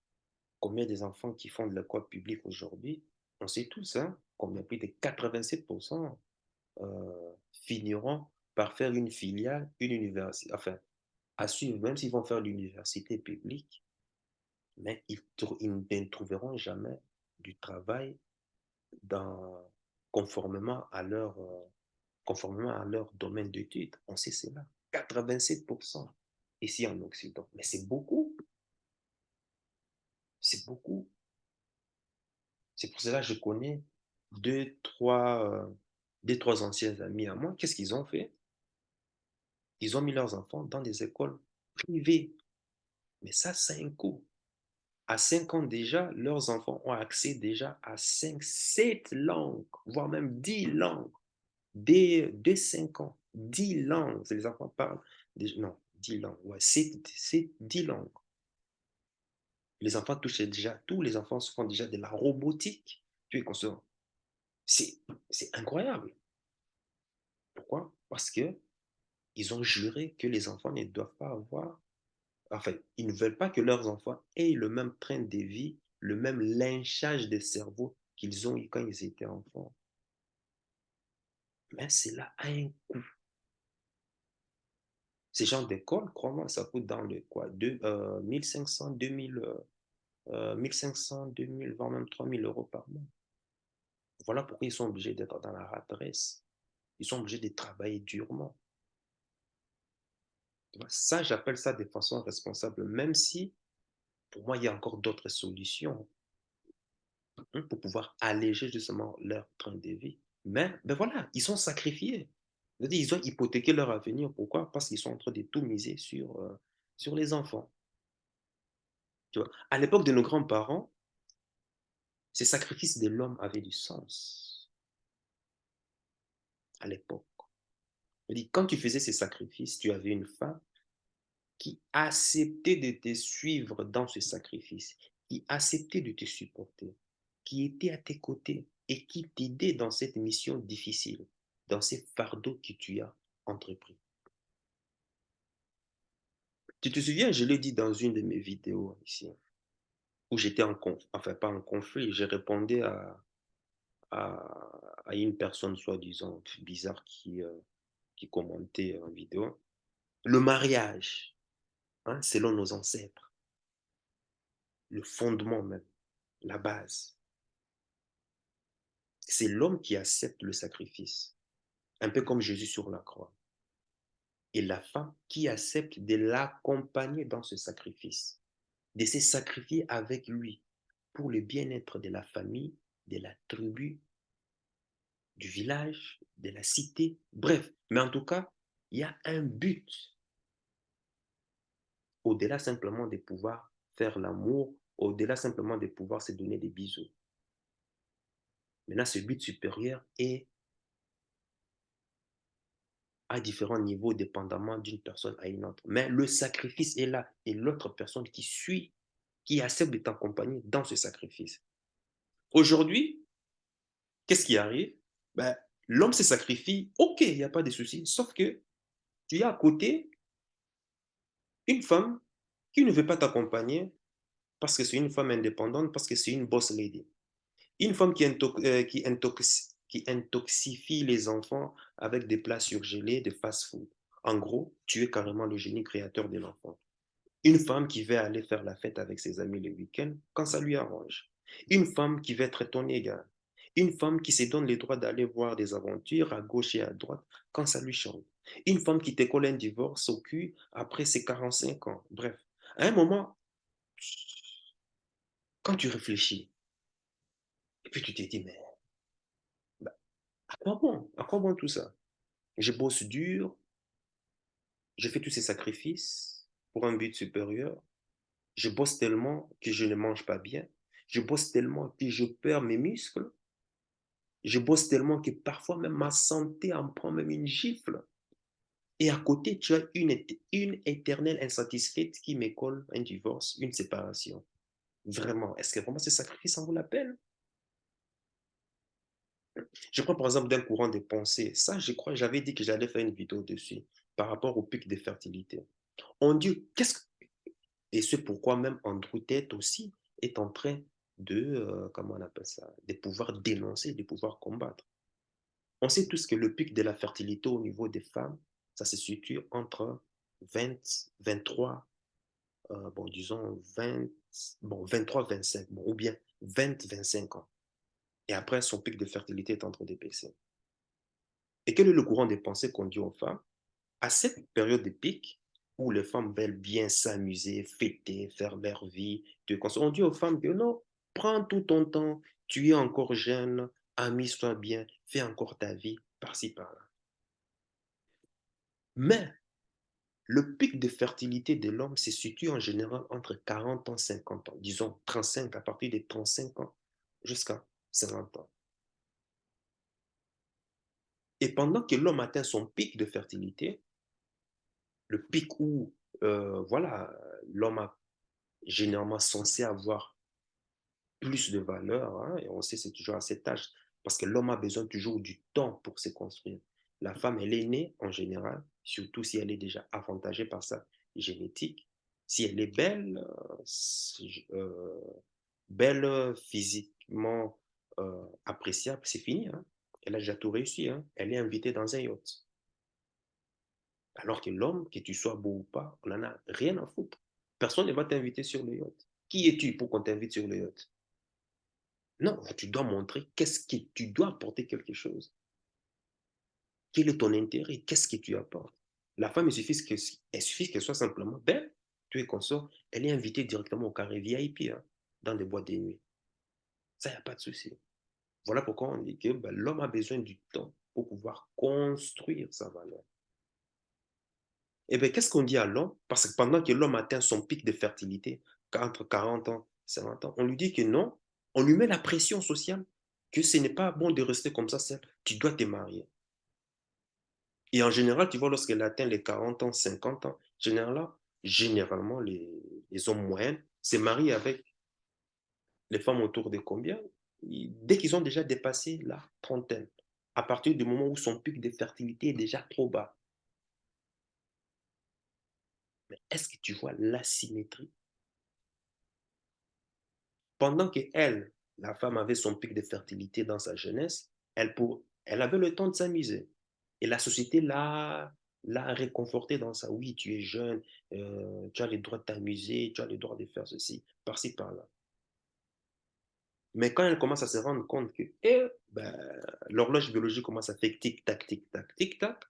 A: combien des enfants qui font de l'école publique aujourd'hui. On sait tous, hein, combien plus de 87% finiront par faire une filiale, une université, enfin, à suivre, même s'ils vont faire l'université publique, mais ils ne trouveront jamais du travail dans, conformément conformément à leur domaine d'études. On sait cela. 87% ici en Occident. Mais c'est beaucoup. C'est beaucoup. C'est pour cela que je connais deux, trois anciens amis à moi. Qu'est-ce qu'ils ont fait? Ils ont mis leurs enfants dans des écoles privées. Mais ça, c'est un coût. À 5 ans déjà, leurs enfants ont accès déjà à 5, 7 langues, voire même 10 langues. Dès 5 ans, 10 langues. Les enfants parlent, non, 10 langues, ouais, c'est 10 langues. Les enfants touchent déjà tout, les enfants font déjà de la robotique. Tu es conscient? C'est incroyable. Pourquoi? Parce que ils ont juré que les enfants ne doivent pas avoir, enfin, ils ne veulent pas que leurs enfants aient le même train de vie, le même lynchage de cerveau qu'ils ont eu quand ils étaient enfants. Mais cela a un coût. Ces genres d'école, crois-moi, ça coûte dans le quoi, 1500, 2000, 1500, 2000, voire même 3000 € par mois. Voilà pourquoi ils sont obligés d'être dans la rat race. Ils sont obligés de travailler durement. Ça, j'appelle ça de façon responsable, même si pour moi, il y a encore d'autres solutions pour pouvoir alléger justement leur train de vie. Mais ben voilà, ils sont sacrifiés. Ils ont hypothéqué leur avenir. Pourquoi? Parce qu'ils sont en train de tout miser sur les enfants. Tu vois? À l'époque de nos grands-parents, ces sacrifices de l'homme avaient du sens. À l'époque. Quand tu faisais ces sacrifices, tu avais une femme qui acceptait de te suivre dans ce sacrifice, qui acceptait de te supporter, qui était à tes côtés. et qui t'aidait dans cette mission difficile, dans ces fardeaux que tu as entrepris. Tu te souviens, je l'ai dit dans une de mes vidéos ici, où j'étais enfin pas en conflit, je répondais à une personne soi-disant bizarre qui commentait en vidéo. Le mariage, hein, selon nos ancêtres, le fondement même, la base, c'est l'homme qui accepte le sacrifice, un peu comme Jésus sur la croix, et la femme qui accepte de l'accompagner dans ce sacrifice, de se sacrifier avec lui pour le bien-être de la famille, de la tribu, du village, de la cité, bref. Mais en tout cas, il y a un but au-delà simplement de pouvoir faire l'amour, au-delà simplement de pouvoir se donner des bisous. Maintenant, ce but supérieur est à différents niveaux, dépendamment d'une personne à une autre. Mais le sacrifice est là et l'autre personne qui suit, qui accepte de t'accompagner dans ce sacrifice. Aujourd'hui, qu'est-ce qui arrive? Ben, l'homme se sacrifie, ok, il n'y a pas de souci, sauf que tu as à côté une femme qui ne veut pas t'accompagner parce que c'est une femme indépendante, parce que c'est une boss lady. Une femme qui intoxifie les enfants avec des plats surgelés, de fast-food. En gros, tu es carrément le génie créateur de l'enfant. Une femme qui va aller faire la fête avec ses amis le week-end quand ça lui arrange. Une femme qui va être ton égal. Une femme qui se donne le droit d'aller voir des aventures à gauche et à droite quand ça lui chante. Une femme qui te colle un divorce au cul après ses 45 ans. Bref, à un moment, quand tu réfléchis, et puis tu te dis, mais bah, à quoi bon? À quoi bon tout ça? Je bosse dur, je fais tous ces sacrifices pour un but supérieur. Je bosse tellement que je ne mange pas bien. Je bosse tellement que je perds mes muscles. Je bosse tellement que parfois même ma santé en prend même une gifle. Et à côté, tu as une éternelle insatisfaite qui me colle un divorce, une séparation. Vraiment, est-ce que vraiment ce sacrifice en vaut la peine? Je crois par exemple d'un courant de pensée. Ça, je crois, j'avais dit que j'allais faire une vidéo dessus par rapport au pic de fertilité. On dit, qu'est-ce que... Et c'est pourquoi même Andrew Tate aussi est en train comment on appelle ça, de pouvoir dénoncer, de pouvoir combattre. On sait tous que le pic de la fertilité au niveau des femmes, ça se situe entre 20, 23, bon, disons 20, bon, 23, 25, bon, ou bien 20, 25 ans. Et après, son pic de fertilité est en train de baisser. Et quel est le courant de pensée qu'on dit aux femmes? À cette période de pic, où les femmes veulent bien s'amuser, fêter, faire leur vie, on dit aux femmes que non, prends tout ton temps, tu es encore jeune, amuse-toi bien, fais encore ta vie, par-ci, par-là. Mais le pic de fertilité de l'homme se situe en général entre 40 ans et 50 ans, disons 35, à partir de 35 ans jusqu'à 50 ans. Et pendant que l'homme atteint son pic de fertilité, le pic où voilà, l'homme a généralement censé avoir plus de valeur, hein, et on sait que c'est toujours à cet âge, parce que l'homme a besoin toujours du temps pour se construire. La femme, elle est née en général, surtout si elle est déjà avantagée par sa génétique. Si elle est belle, belle physiquement appréciable, c'est fini. Hein. Elle a déjà tout réussi. Hein. Elle est invitée dans un yacht. Alors que l'homme, que tu sois beau ou pas, on n'en a rien à foutre. Personne ne va t'inviter sur le yacht. Qui es-tu pour qu'on t'invite sur le yacht? Non, tu dois montrer qu'est-ce que tu dois apporter quelque chose. Quel est ton intérêt? Qu'est-ce que tu apportes? La femme, il suffit qu'elle soit simplement belle, tu es consort, elle est invitée directement au carré VIP, hein, dans des boîtes de nuit. Ça, il n'y a pas de souci. Voilà pourquoi on dit que ben, l'homme a besoin du temps pour pouvoir construire sa valeur. Et bien, qu'est-ce qu'on dit à l'homme? Parce que pendant que l'homme atteint son pic de fertilité, entre 40 ans et 50 ans, on lui dit que non, on lui met la pression sociale, que ce n'est pas bon de rester comme ça, tu dois te marier. Et en général, tu vois, lorsqu'elle atteint les 40 ans, 50 ans, généralement les hommes moyens se marient avec les femmes autour de combien? dès qu'ils ont déjà dépassé la trentaine, à partir du moment où son pic de fertilité est déjà trop bas. Mais est-ce que tu vois l'asymétrie? Pendant que elle, la femme avait son pic de fertilité dans sa jeunesse, elle avait le temps de s'amuser. Et la société l'a réconforté dans ça. Oui, tu es jeune, tu as le droit de t'amuser, tu as le droit de faire ceci, par-ci, par-là. Mais quand elle commence à se rendre compte que ben, l'horloge biologique commence à faire tic-tac, tic-tac, tic-tac,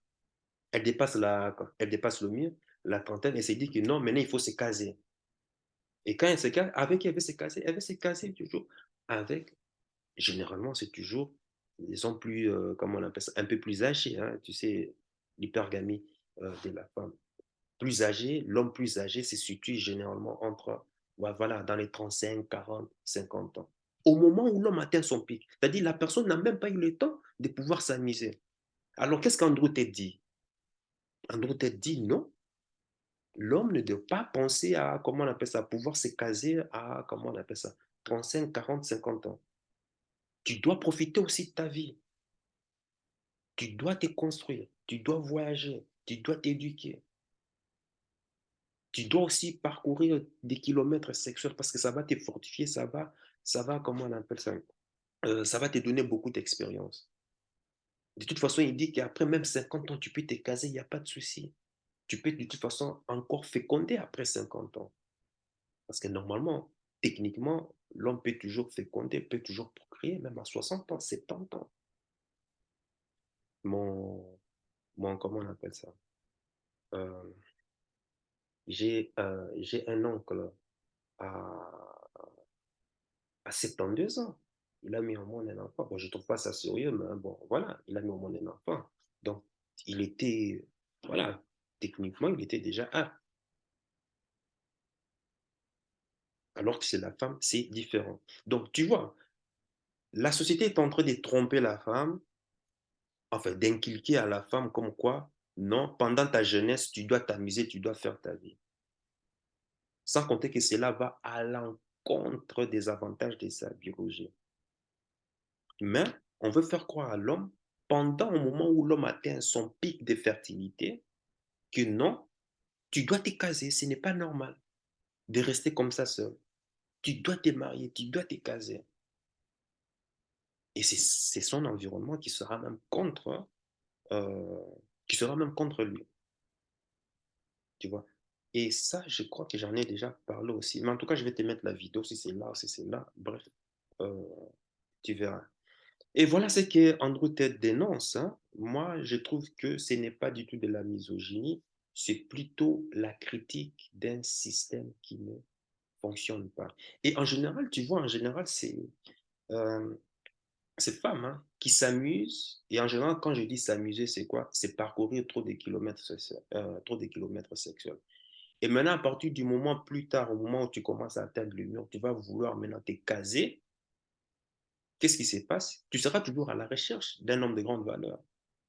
A: elle dépasse le mur, la trentaine, elle s'est dit que non, maintenant il faut se caser. Et quand elle se case, avec qui elle veut se caser? Elle veut se caser toujours avec, généralement, c'est toujours les hommes plus, comment on appelle ça, un peu plus âgés, hein, tu sais, l'hypergamie de la femme. Plus âgé, l'homme plus âgé se situe généralement entre, ouais, voilà, dans les 35, 40, 50 ans. Au moment où l'homme atteint son pic, c'est-à-dire la personne n'a même pas eu le temps de pouvoir s'amuser. Alors, qu'est-ce qu'Andrew Tate dit? Andrew Tate dit non, l'homme ne doit pas penser à, comment on appelle ça, pouvoir se caser à, comment on appelle ça, 35, 40, 50 ans. Tu dois profiter aussi de ta vie. Tu dois te construire, tu dois voyager, tu dois t'éduquer. Tu dois aussi parcourir des kilomètres sexuels parce que ça va te fortifier, comment on appelle ça, ça va te donner beaucoup d'expérience. De toute façon, il dit qu'après même 50 ans, tu peux te caser, il n'y a pas de souci. Tu peux de toute façon encore féconder après 50 ans. Parce que normalement, techniquement, l'homme peut toujours féconder, peut toujours procréer, même à 60 ans, 70 ans. Mon, comment on appelle ça? Euh, j'ai un oncle à, à 72 ans. Il a mis au monde un enfant. Bon, je ne trouve pas ça sérieux, mais bon, voilà, il a mis au monde un enfant. Donc, il était, voilà, techniquement, il était déjà un. Alors que c'est la femme, c'est différent. Donc, tu vois, la société est en train de tromper la femme, enfin, d'inculquer à la femme comme quoi, non, pendant ta jeunesse, tu dois t'amuser, tu dois faire ta vie. Sans compter que cela va à l'encontre des avantages de sa biologie. Mais on veut faire croire à l'homme, pendant un moment où l'homme atteint son pic de fertilité, que non, tu dois te caser, ce n'est pas normal de rester comme ça seul. Tu dois te marier, tu dois te caser. Et c'est son environnement euh, qui sera même contre lui, tu vois. Et ça, je crois que j'en ai déjà parlé aussi. Mais en tout cas, je vais te mettre la vidéo si c'est là, si c'est là. Bref, euh, tu verras. Et voilà ce que Andrew Tate dénonce, hein. Moi, je trouve que ce n'est pas du tout de la misogynie, c'est plutôt la critique d'un système qui ne fonctionne pas. Et en général, tu vois, en général, c'est euh, ces femmes hein, qui s'amusent. Et en général, quand je dis s'amuser, c'est quoi? C'est parcourir trop de kilomètres sexuels. Et maintenant, à partir du moment plus tard, au moment où tu commences à atteindre le mur, tu vas vouloir maintenant te caser. Qu'est-ce qui se passe? Tu seras toujours à la recherche d'un homme de grande valeur.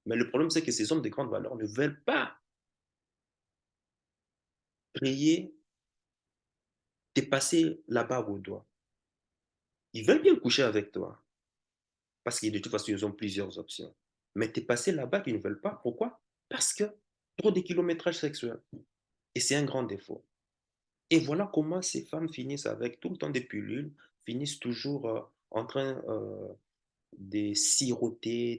A: Mais le problème, c'est que ces hommes de grande valeur ne veulent pas payer, te passer la bague au doigt. Ils veulent bien coucher avec toi, parce que de toute façon, ils ont plusieurs options. Mais te passer la bague, ils ne veulent pas. Pourquoi? Parce que trop de kilométrage sexuel. Et c'est un grand défaut. Et voilà comment ces femmes finissent avec tout le temps des pilules, finissent toujours en train de siroter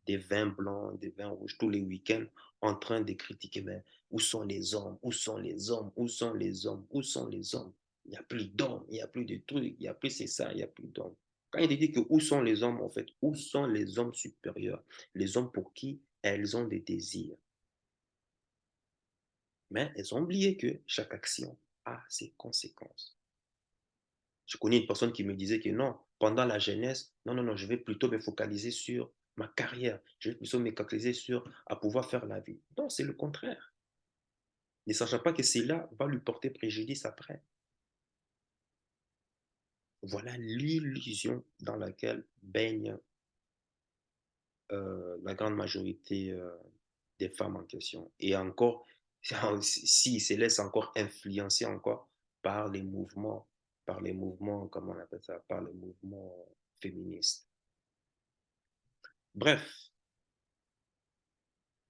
A: des vins blancs, des vins rouges tous les week-ends en train de critiquer, mais où sont les hommes, où sont les hommes, où sont les hommes, où sont les hommes? Il n'y a plus d'hommes, il n'y a plus de trucs, il n'y a plus c'est ça, il n'y a plus d'hommes. Quand il dit que où sont les hommes, en fait, où sont les hommes supérieurs, les hommes pour qui elles ont des désirs. Mais elles ont oublié que chaque action a ses conséquences. Je connais une personne qui me disait que non, pendant la jeunesse, non, non, non, je vais plutôt me focaliser sur ma carrière. Je vais plutôt me focaliser sur à pouvoir faire la vie. Non, c'est le contraire. Ne sachant pas que cela va lui porter préjudice après. Voilà l'illusion dans laquelle baigne la grande majorité des femmes en question. Et encore, s'ils se laissent encore influencer encore par les mouvements par les mouvements, comment on appelle ça, par les mouvements féministes. Bref,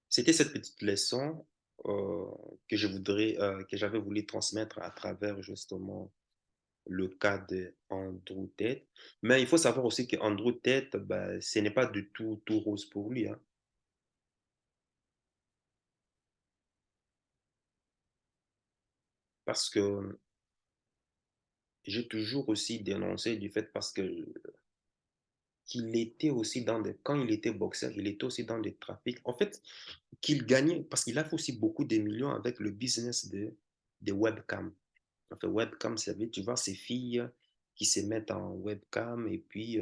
A: c'était cette petite leçon euh, que j'avais voulu transmettre à travers justement le cas d'Andrew Tate. Mais il faut savoir aussi qu'Andrew Tate, ben, ce n'est pas du tout rose pour lui, hein. Parce que j'ai toujours aussi dénoncé du fait parce que qu'il était aussi dans des, quand il était boxeur, il était aussi dans des trafics. En fait, qu'il gagnait, parce qu'il a fait aussi beaucoup de millions avec le business des webcams. Enfin, webcam, ça veut dire, tu vois, ces filles qui se mettent en webcam et puis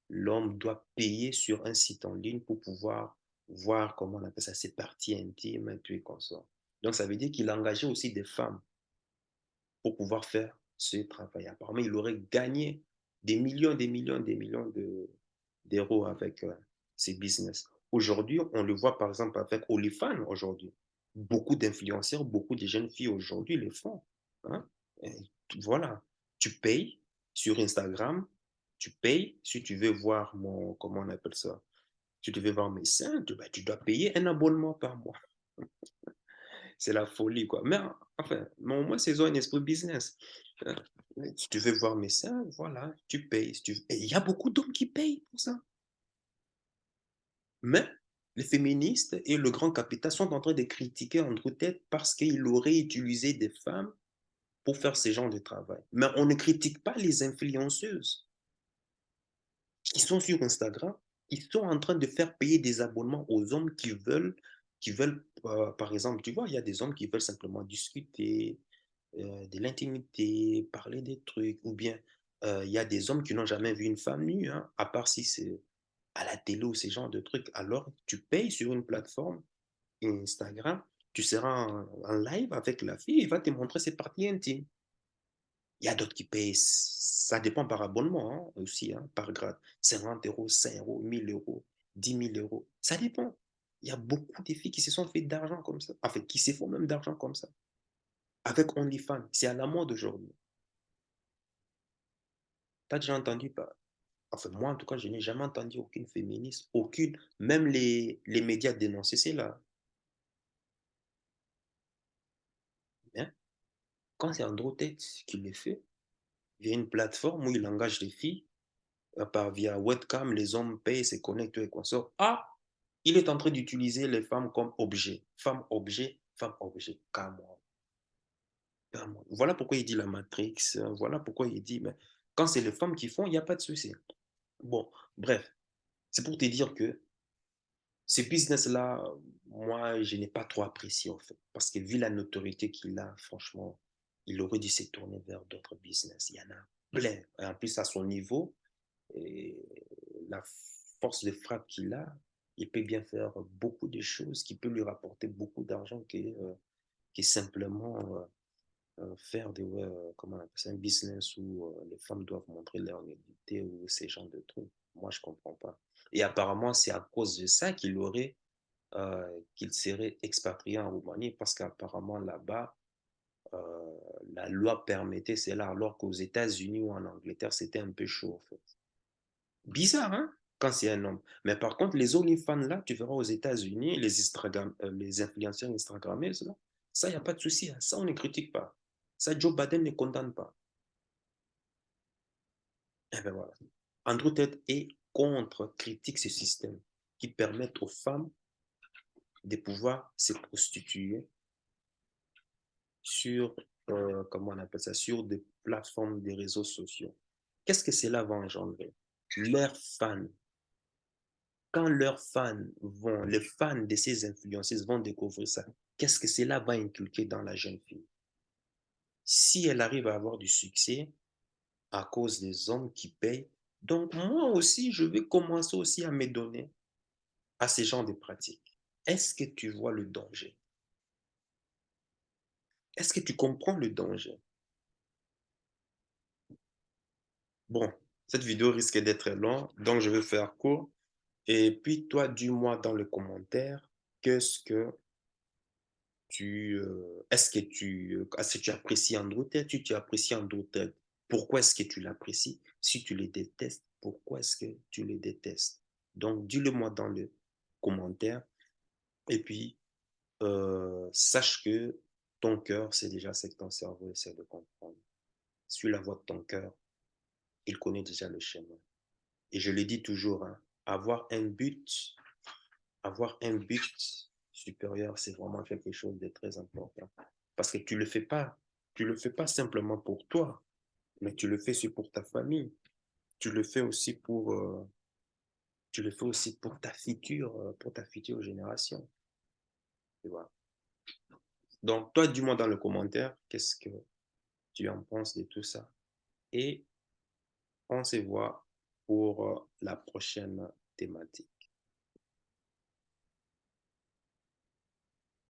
A: l'homme doit payer sur un site en ligne pour pouvoir voir, comment on appelle ça, ses parties intimes et tout et comme ça. Donc, ça veut dire qu'il engageait aussi des femmes pour pouvoir faire ce travail. Apparemment, il aurait gagné des millions, des millions, des millions d'euros avec ces business. Aujourd'hui, on le voit par exemple avec OnlyFans aujourd'hui. Beaucoup d'influenceurs, beaucoup de jeunes filles aujourd'hui le font. Hein? Voilà, tu payes sur Instagram, tu payes si tu veux voir mon, comment on appelle ça, si tu veux voir mes seins, tu dois payer un abonnement par mois. C'est la folie, quoi. Mais enfin, au moins, c'est un esprit business. Hein. Si tu veux voir mes seins, voilà, tu payes. Et il y a beaucoup d'hommes qui payent pour ça. Mais les féministes et le grand capital sont en train de critiquer Andrew Tate parce qu'il aurait utilisé des femmes pour faire ce genre de travail. Mais on ne critique pas les influenceuses qui sont sur Instagram, qui sont en train de faire payer des abonnements aux hommes qui veulent par exemple, tu vois, il y a des hommes qui veulent simplement discuter, de l'intimité, parler des trucs, ou bien il y a des hommes qui n'ont jamais vu une femme nue, hein, à part si c'est à la télé ou ce genre de trucs. Alors, tu payes sur une plateforme, Instagram, tu seras en live avec la fille, il va te montrer ses parties intimes. Il y a d'autres qui payent, ça dépend par abonnement hein, aussi, hein, par grade. 50 euros, 5 euros, 1000 euros, 10 000 euros. Ça dépend. Il y a beaucoup de filles qui se sont fait d'argent comme ça. En fait, qui se font même d'argent comme ça. Avec OnlyFans. C'est à la mode aujourd'hui. Tu as déjà entendu pas? Enfin, moi, en tout cas, je n'ai jamais entendu aucune féministe, aucune, même les médias dénoncer cela. Mais quand c'est Andrew Tate qui le fait, il y a une plateforme où il engage des filles via webcam, les hommes payent, se connectent et consorts. Ah, il est en train d'utiliser les femmes comme objet. Femme objet, femme objet. Come on, come on. Voilà pourquoi il dit la Matrix. Voilà pourquoi il dit, mais quand c'est les femmes qui font, il n'y a pas de souci. Bon, bref, c'est pour te dire que ce business-là, moi, je n'ai pas trop apprécié en fait. Parce que vu la notoriété qu'il a, franchement, il aurait dû se tourner vers d'autres business. Il y en a plein. Et en plus, à son niveau, et la force de frappe qu'il a, il peut bien faire beaucoup de choses qui peut lui rapporter beaucoup d'argent que simplement faire comment on appelle ça, un business où les femmes doivent montrer leur nudité ou ces genres de trucs. Moi, je comprends pas. Et apparemment, c'est à cause de ça qu'il serait expatrié en Roumanie parce qu'apparemment là-bas, euh, la loi permettait cela alors qu'aux États-Unis ou en Angleterre, c'était un peu chaud en fait. Bizarre, hein, quand c'est un homme. Mais par contre, les OnlyFans, là, tu verras aux États-Unis, les influenceurs Instagrammeuses, là, ça, il n'y a pas de souci. Hein. Ça, on ne critique pas. Ça, Joe Biden ne condamne pas. Et ben voilà. Andrew Tate est contre, critique ce système qui permet aux femmes de pouvoir se prostituer sur, comment on appelle ça, sur des plateformes des réseaux sociaux. Qu'est-ce que cela va engendrer? Leurs fans, quand leurs fans les fans de ces influenceuses vont découvrir ça, qu'est-ce que cela va inculquer dans la jeune fille? Si elle arrive à avoir du succès à cause des hommes qui payent, donc moi aussi, je vais commencer aussi à me donner à ce genre de pratiques. Est-ce que tu vois le danger? Est-ce que tu comprends le danger? Bon, cette vidéo risque d'être longue, donc je vais faire court. Et puis toi, dis-moi dans le commentaire, qu'est-ce que est-ce que tu apprécies Andrew Tate, tu apprécies Andrew Tate pourquoi est-ce que tu l'apprécies? Si tu les détestes, pourquoi est-ce que tu les détestes? Donc, dis-le-moi dans le commentaire. Et puis, sache que ton cœur, c'est déjà ce que ton cerveau essaie de comprendre. Suis la voix de ton cœur, il connaît déjà le chemin. Et je le dis toujours, hein, avoir un but supérieur, c'est vraiment quelque chose de très important. Parce que tu le fais pas simplement pour toi, mais tu le fais aussi pour ta famille. Tu le fais aussi pour ta future génération. Tu vois. Donc, toi, dis-moi dans le commentaire, qu'est-ce que tu en penses de tout ça? Et on se voit pour la prochaine thématique.